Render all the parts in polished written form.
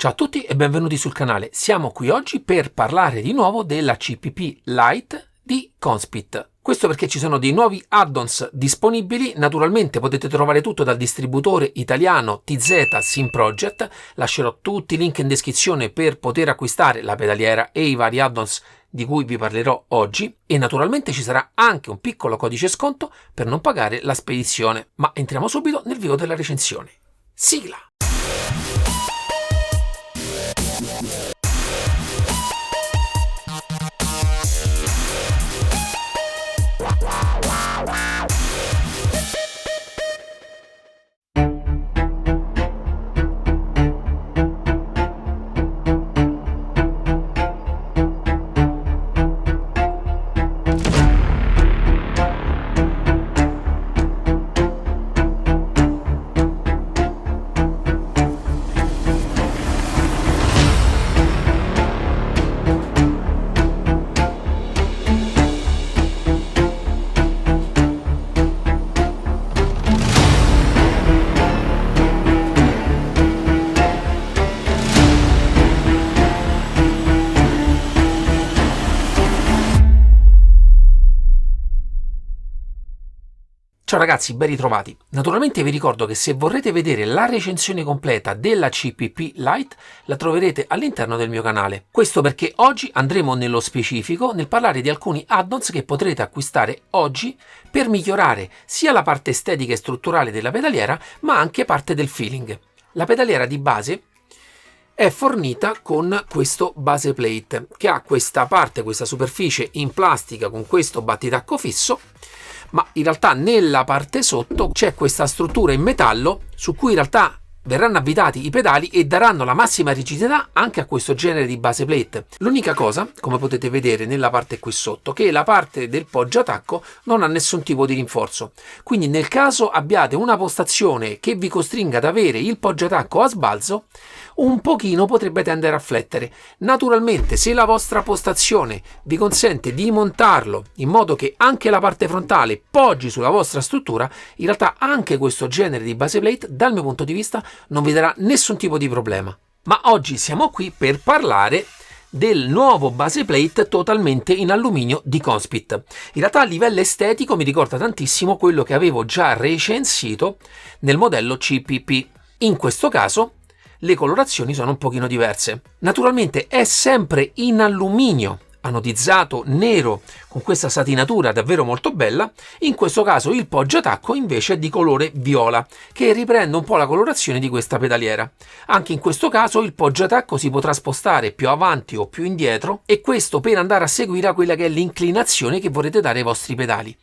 Ciao a tutti e benvenuti sul canale. Siamo qui oggi per parlare di nuovo della CPP Lite di Conspit. Questo perché ci sono dei nuovi add-ons disponibili. Naturalmente potete trovare tutto dal distributore italiano TZ Sim Project. Lascerò tutti i link in descrizione per poter acquistare la pedaliera e i vari add-ons di cui vi parlerò oggi, e naturalmente ci sarà anche un piccolo codice sconto per non pagare la spedizione. Ma entriamo subito nel vivo della recensione. Sigla! Ciao ragazzi, ben ritrovati. Naturalmente vi ricordo che se vorrete vedere la recensione completa della CPP Lite la troverete all'interno del mio canale. Questo perché oggi andremo nello specifico nel parlare di alcuni add-ons che potrete acquistare oggi per migliorare sia la parte estetica e strutturale della pedaliera, ma anche parte del feeling. La pedaliera di base è fornita con questo base plate che ha questa parte, questa superficie in plastica con questo battitacco fisso, ma in realtà nella parte sotto c'è questa struttura in metallo su cui in realtà verranno avvitati i pedali e daranno la massima rigidità anche a questo genere di base plate. L'unica cosa, come potete vedere nella parte qui sotto, che la parte del poggiatacco non ha nessun tipo di rinforzo, quindi nel caso abbiate una postazione che vi costringa ad avere il poggiatacco a sbalzo, un pochino potrebbe tendere a flettere. Naturalmente, se la vostra postazione vi consente di montarlo in modo che anche la parte frontale poggi sulla vostra struttura, in realtà anche questo genere di base plate dal mio punto di vista non vi darà nessun tipo di problema. Ma oggi siamo qui per parlare del nuovo base plate totalmente in alluminio di Conspit. In realtà a livello estetico mi ricorda tantissimo quello che avevo già recensito nel modello CPP. In questo caso le colorazioni sono un pochino diverse. Naturalmente è sempre in alluminio anodizzato nero con questa satinatura davvero molto bella. In questo caso il poggiatacco invece è di colore viola, che riprende un po' la colorazione di questa pedaliera. Anche in questo caso il poggiatacco si potrà spostare più avanti o più indietro, e questo per andare a seguire quella che è l'inclinazione che vorrete dare ai vostri pedali,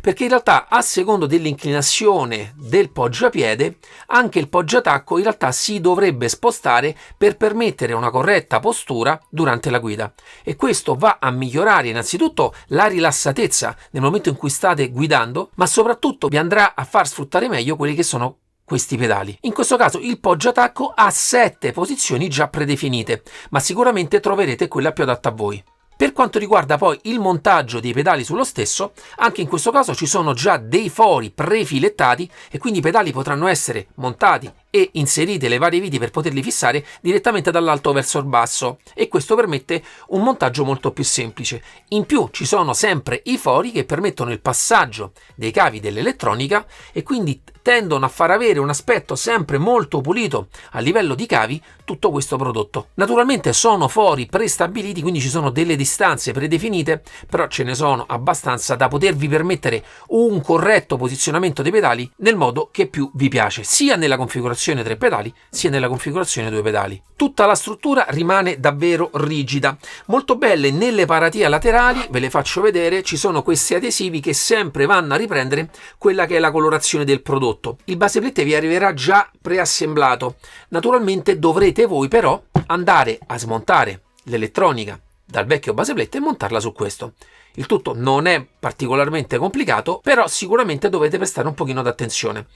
perché in realtà a secondo dell'inclinazione del poggiapiede anche il poggiatacco in realtà si dovrebbe spostare per permettere una corretta postura durante la guida, e questo va a migliorare innanzitutto la rilassatezza nel momento in cui state guidando, ma soprattutto vi andrà a far sfruttare meglio quelli che sono questi pedali. In questo caso il poggiatacco ha 7 posizioni già predefinite, ma sicuramente troverete quella più adatta a voi. Per quanto riguarda poi il montaggio dei pedali sullo stesso, anche in questo caso ci sono già dei fori prefilettati e quindi i pedali potranno essere montati e inserite le varie viti per poterli fissare direttamente dall'alto verso il basso, e questo permette un montaggio molto più semplice. In più ci sono sempre i fori che permettono il passaggio dei cavi dell'elettronica e quindi tendono a far avere un aspetto sempre molto pulito a livello di cavi tutto questo prodotto. Naturalmente sono fori prestabiliti, quindi ci sono delle distanze predefinite, però ce ne sono abbastanza da potervi permettere un corretto posizionamento dei pedali nel modo che più vi piace, sia nella configurazione 3 pedali sia nella configurazione 2 pedali. Tutta la struttura rimane davvero rigida, molto belle. Nelle paratie laterali, ve le faccio vedere, ci sono questi adesivi che sempre vanno a riprendere quella che è la colorazione del prodotto. Il base plate vi arriverà già preassemblato. Naturalmente dovrete voi però andare a smontare l'elettronica dal vecchio base plate e montarla su questo. Il tutto non è particolarmente complicato, però sicuramente dovete prestare un pochino d'attenzione,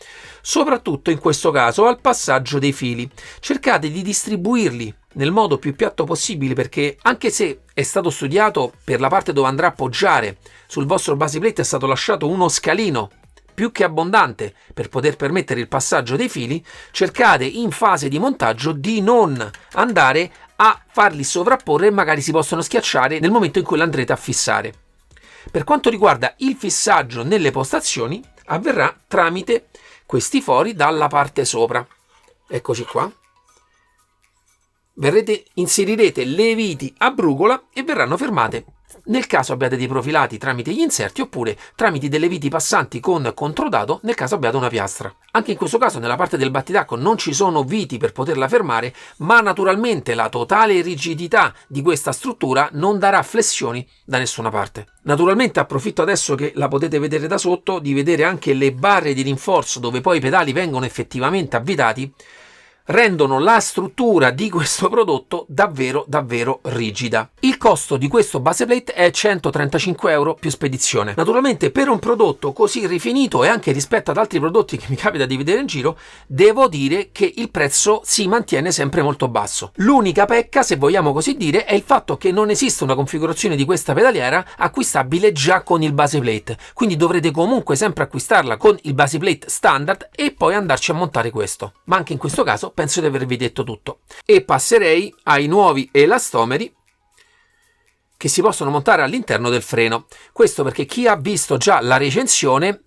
soprattutto in questo caso al passaggio dei fili. Cercate di distribuirli nel modo più piatto possibile, perché anche se è stato studiato per la parte dove andrà a appoggiare sul vostro base plate è stato lasciato uno scalino più che abbondante per poter permettere il passaggio dei fili, cercate in fase di montaggio di non andare a farli sovrapporre e magari si possono schiacciare nel momento in cui l'andrete a fissare. Per quanto riguarda il fissaggio nelle postazioni, avverrà tramite questi fori dalla parte sopra. Eccoci qua. Inserirete le viti a brugola e verranno fermate nel caso abbiate dei profilati tramite gli inserti oppure tramite delle viti passanti con controdato nel caso abbiate una piastra. Anche in questo caso nella parte del battitacco non ci sono viti per poterla fermare, ma naturalmente la totale rigidità di questa struttura non darà flessioni da nessuna parte. Naturalmente approfitto adesso che la potete vedere da sotto di vedere anche le barre di rinforzo dove poi i pedali vengono effettivamente avvitati, rendono la struttura di questo prodotto davvero rigida. Il costo di questo base plate è 135 euro più spedizione. Naturalmente per un prodotto così rifinito e anche rispetto ad altri prodotti che mi capita di vedere in giro, devo dire che il prezzo si mantiene sempre molto basso. L'unica pecca, se vogliamo così dire, è il fatto che non esiste una configurazione di questa pedaliera acquistabile già con il base plate, quindi dovrete comunque sempre acquistarla con il base plate standard e poi andarci a montare questo. Ma anche in questo caso penso di avervi detto tutto e passerei ai nuovi elastomeri che si possono montare all'interno del freno. Questo perché chi ha visto già la recensione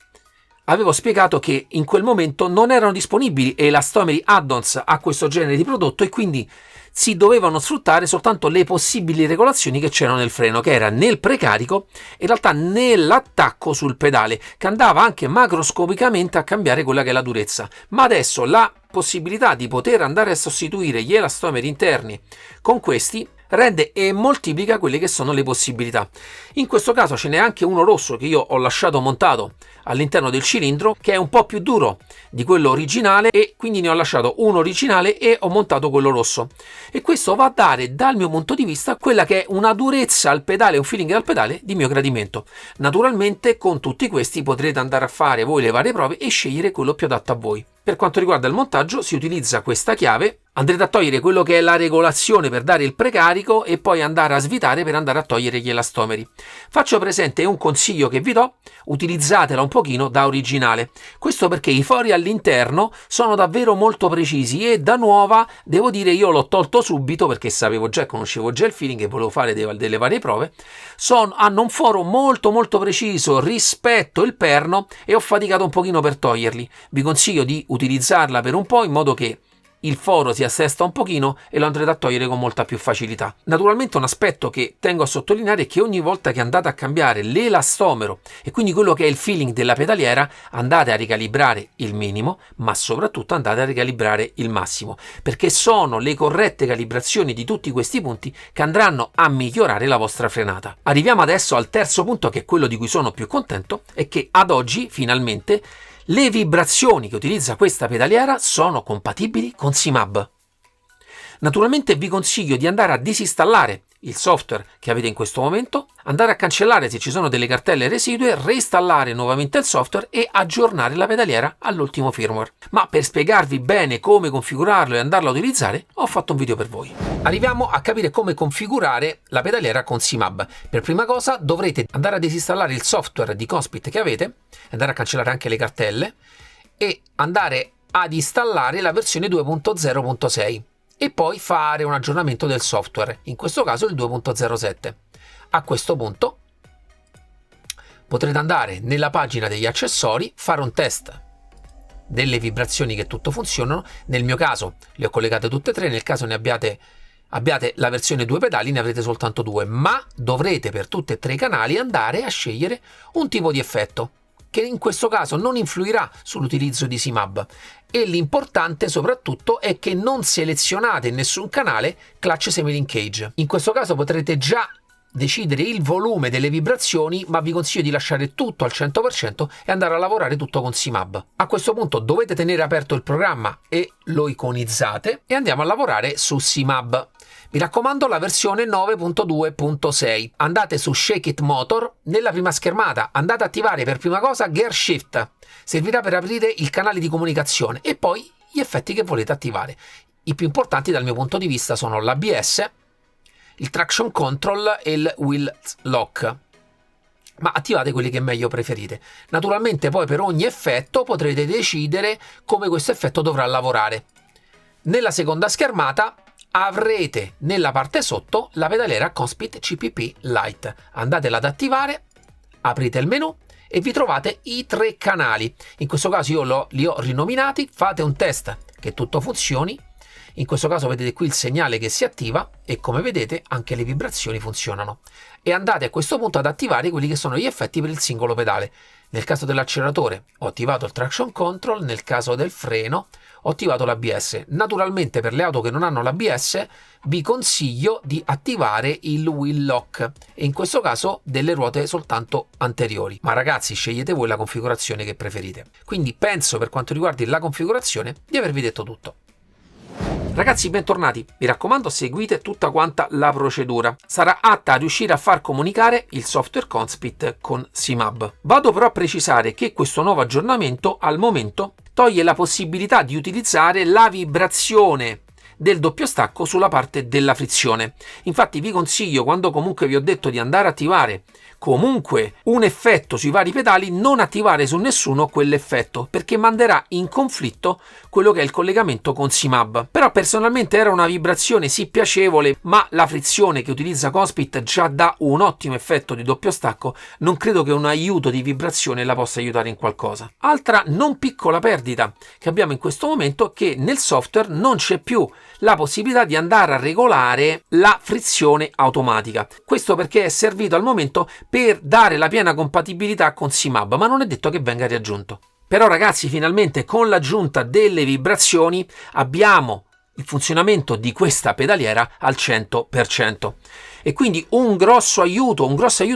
avevo spiegato che in quel momento non erano disponibili elastomeri add-ons a questo genere di prodotto e quindi si dovevano sfruttare soltanto le possibili regolazioni che c'erano nel freno, che era nel precarico e in realtà nell'attacco sul pedale, che andava anche macroscopicamente a cambiare quella che è la durezza. Ma adesso la possibilità di poter andare a sostituire gli elastomeri interni con questi rende e moltiplica quelle che sono le possibilità. In questo caso ce n'è anche uno rosso che io ho lasciato montato all'interno del cilindro, che è un po' più duro di quello originale e quindi ne ho lasciato uno originale e ho montato quello rosso, e questo va a dare dal mio punto di vista quella che è una durezza al pedale, un feeling al pedale di mio gradimento. Naturalmente con tutti questi potrete andare a fare voi le varie prove e scegliere quello più adatto a voi. Per quanto riguarda il montaggio si utilizza questa chiave, andrete a togliere quello che è la regolazione per dare il precarico e poi andare a svitare per andare a togliere gli elastomeri. Faccio presente un consiglio che vi do: utilizzatela un pochino da originale, questo perché i fori all'interno sono davvero molto precisi e da nuova devo dire io l'ho tolto subito perché sapevo già, conoscevo già il feeling e volevo fare delle varie prove. Hanno un foro molto preciso rispetto il perno e ho faticato un pochino per toglierli. Vi consiglio di utilizzarla per un po' in modo che il foro si assesta un pochino e lo andrete a togliere con molta più facilità. Naturalmente un aspetto che tengo a sottolineare è che ogni volta che andate a cambiare l'elastomero e quindi quello che è il feeling della pedaliera, andate a ricalibrare il minimo, ma soprattutto andate a ricalibrare il massimo, perché sono le corrette calibrazioni di tutti questi punti che andranno a migliorare la vostra frenata. Arriviamo adesso al terzo punto, che è quello di cui sono più contento, e che ad oggi finalmente le vibrazioni che utilizza questa pedaliera sono compatibili con SIMAB. Naturalmente vi consiglio di andare a disinstallare il software che avete in questo momento, andare a cancellare se ci sono delle cartelle residue, reinstallare nuovamente il software e aggiornare la pedaliera all'ultimo firmware. Ma per spiegarvi bene come configurarlo e andarlo a utilizzare, ho fatto un video per voi. Arriviamo a capire come configurare la pedaliera con SIMAB. Per prima cosa dovrete andare a disinstallare il software di Conspit che avete, andare a cancellare anche le cartelle e andare ad installare la versione 2.0.6. e poi fare un aggiornamento del software, in questo caso il 2.07. A questo punto potrete andare nella pagina degli accessori, fare un test delle vibrazioni che tutto funzionano. Nel mio caso le ho collegate tutte e tre, nel caso ne abbiate la versione 2 pedali ne avrete soltanto 2, ma dovrete per tutti e tre i canali andare a scegliere un tipo di effetto che in questo caso non influirà sull'utilizzo di SIMAB, e l'importante soprattutto è che non selezionate in nessun canale clutch semi-linkage. In questo caso potrete già decidere il volume delle vibrazioni, ma vi consiglio di lasciare tutto al 100% e andare a lavorare tutto con SIMAB. A questo punto dovete tenere aperto il programma e lo iconizzate e andiamo a lavorare su SIMAB. Mi raccomando, la versione 9.2.6. Andate su Shake It Motor, nella prima schermata andate a attivare per prima cosa Gear Shift, servirà per aprire il canale di comunicazione, e poi gli effetti che volete attivare. I più importanti dal mio punto di vista sono l'ABS, il Traction Control e il Wheel Lock. ma attivate quelli che meglio preferite. Naturalmente poi per ogni effetto potrete decidere come questo effetto dovrà lavorare. Nella seconda schermata avrete nella parte sotto la pedaliera Conspit CPP Lite. Andatela ad attivare, aprite il menu e vi trovate i 3 canali. In questo caso io li ho rinominati, fate un test che tutto funzioni. In questo caso vedete qui il segnale che si attiva e come vedete anche le vibrazioni funzionano. E andate a questo punto ad attivare quelli che sono gli effetti per il singolo pedale. Nel caso dell'acceleratore ho attivato il traction control, nel caso del freno ho attivato l'ABS. Naturalmente per le auto che non hanno l'ABS vi consiglio di attivare il wheel lock e in questo caso delle ruote soltanto anteriori. Ma ragazzi, scegliete voi la configurazione che preferite. Quindi penso, per quanto riguarda la configurazione, di avervi detto tutto. Ragazzi, bentornati, mi raccomando seguite tutta quanta la procedura, sarà atta a riuscire a far comunicare il software Conspit con SIMAB. Vado però a precisare che questo nuovo aggiornamento al momento toglie la possibilità di utilizzare la vibrazione del doppio stacco sulla parte della frizione. Infatti vi consiglio, quando comunque vi ho detto di andare a attivare comunque un effetto sui vari pedali, non attivare su nessuno quell'effetto perché manderà in conflitto quello che è il collegamento con SIMAB. Però personalmente era una vibrazione sì piacevole, ma la frizione che utilizza Conspit già dà un ottimo effetto di doppio stacco, non credo che un aiuto di vibrazione la possa aiutare in qualcosa. Altra non piccola perdita che abbiamo in questo momento è che nel software non c'è più la possibilità di andare a regolare la frizione automatica. Questo perché è servito al momento per dare la piena compatibilità con SIMAB, ma non è detto che venga riaggiunto. Però ragazzi, finalmente con l'aggiunta delle vibrazioni abbiamo il funzionamento di questa pedaliera al 100%. E quindi un grosso aiuto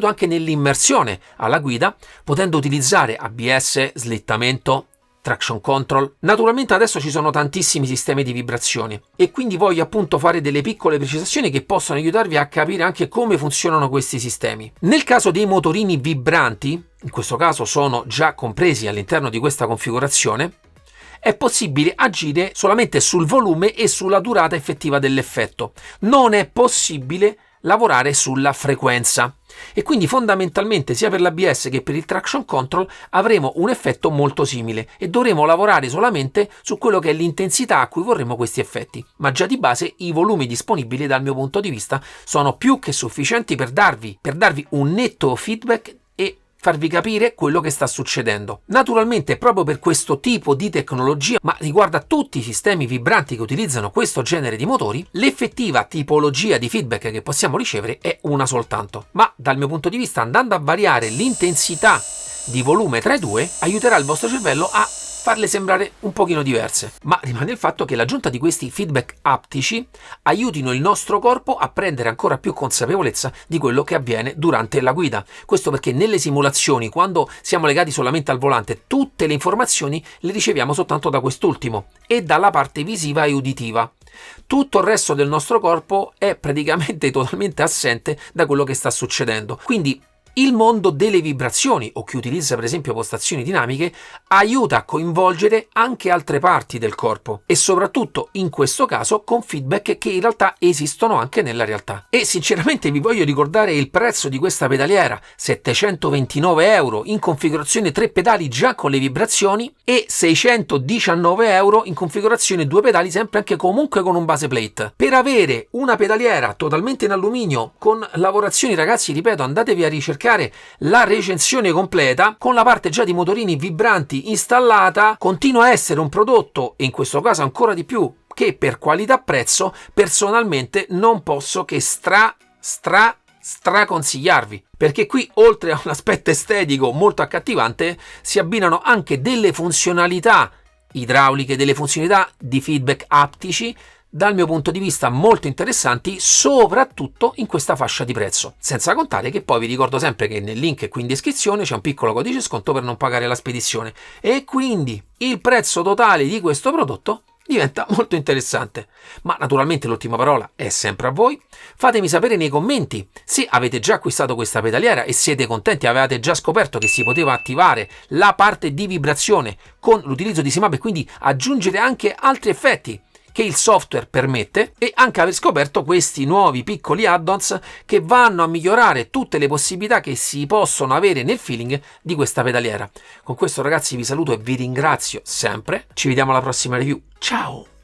anche nell'immersione alla guida, potendo utilizzare ABS, slittamento, traction control. Naturalmente adesso ci sono tantissimi sistemi di vibrazioni e quindi voglio appunto fare delle piccole precisazioni che possono aiutarvi a capire anche come funzionano questi sistemi. Nel caso dei motorini vibranti, in questo caso sono già compresi all'interno di questa configurazione, è possibile agire solamente sul volume e sulla durata effettiva dell'effetto. Non è possibile lavorare sulla frequenza e quindi fondamentalmente sia per l'ABS che per il traction control avremo un effetto molto simile e dovremo lavorare solamente su quello che è l'intensità a cui vorremmo questi effetti, ma già di base i volumi disponibili dal mio punto di vista sono più che sufficienti per darvi un netto feedback e farvi capire quello che sta succedendo. Naturalmente proprio per questo tipo di tecnologia, ma riguarda tutti i sistemi vibranti che utilizzano questo genere di motori, l'effettiva tipologia di feedback che possiamo ricevere è una soltanto. Ma dal mio punto di vista, andando a variare l'intensità di volume tra i due, aiuterà il vostro cervello a farle sembrare un pochino diverse, ma rimane il fatto che l'aggiunta di questi feedback aptici aiutino il nostro corpo a prendere ancora più consapevolezza di quello che avviene durante la guida. Questo perché nelle simulazioni, quando siamo legati solamente al volante, tutte le informazioni le riceviamo soltanto da quest'ultimo e dalla parte visiva e uditiva. Tutto il resto del nostro corpo è praticamente totalmente assente da quello che sta succedendo. Quindi il mondo delle vibrazioni, o chi utilizza per esempio postazioni dinamiche, aiuta a coinvolgere anche altre parti del corpo e soprattutto in questo caso con feedback che in realtà esistono anche nella realtà. E sinceramente vi voglio ricordare il prezzo di questa pedaliera: 729 euro in configurazione 3 pedali già con le vibrazioni e 619 euro in configurazione 2 pedali sempre anche comunque con un base plate. Per avere una pedaliera totalmente in alluminio con lavorazioni, ragazzi, ripeto, andatevi a ricercare la recensione completa con la parte già di motorini vibranti installata. Continua a essere un prodotto, e in questo caso ancora di più, che per qualità prezzo personalmente non posso che straconsigliarvi, perché qui oltre a un aspetto estetico molto accattivante si abbinano anche delle funzionalità idrauliche, delle funzionalità di feedback aptici dal mio punto di vista molto interessanti, soprattutto in questa fascia di prezzo. Senza contare che poi vi ricordo sempre che nel link qui in descrizione c'è un piccolo codice sconto per non pagare la spedizione e quindi il prezzo totale di questo prodotto diventa molto interessante. Ma naturalmente l'ultima parola è sempre a voi. Fatemi sapere nei commenti se avete già acquistato questa pedaliera e siete contenti, avevate già scoperto che si poteva attivare la parte di vibrazione con l'utilizzo di SIMAB e quindi aggiungere anche altri effetti che il software permette e anche aver scoperto questi nuovi piccoli add-ons che vanno a migliorare tutte le possibilità che si possono avere nel feeling di questa pedaliera. Con questo ragazzi vi saluto e vi ringrazio sempre, ci vediamo alla prossima review, ciao!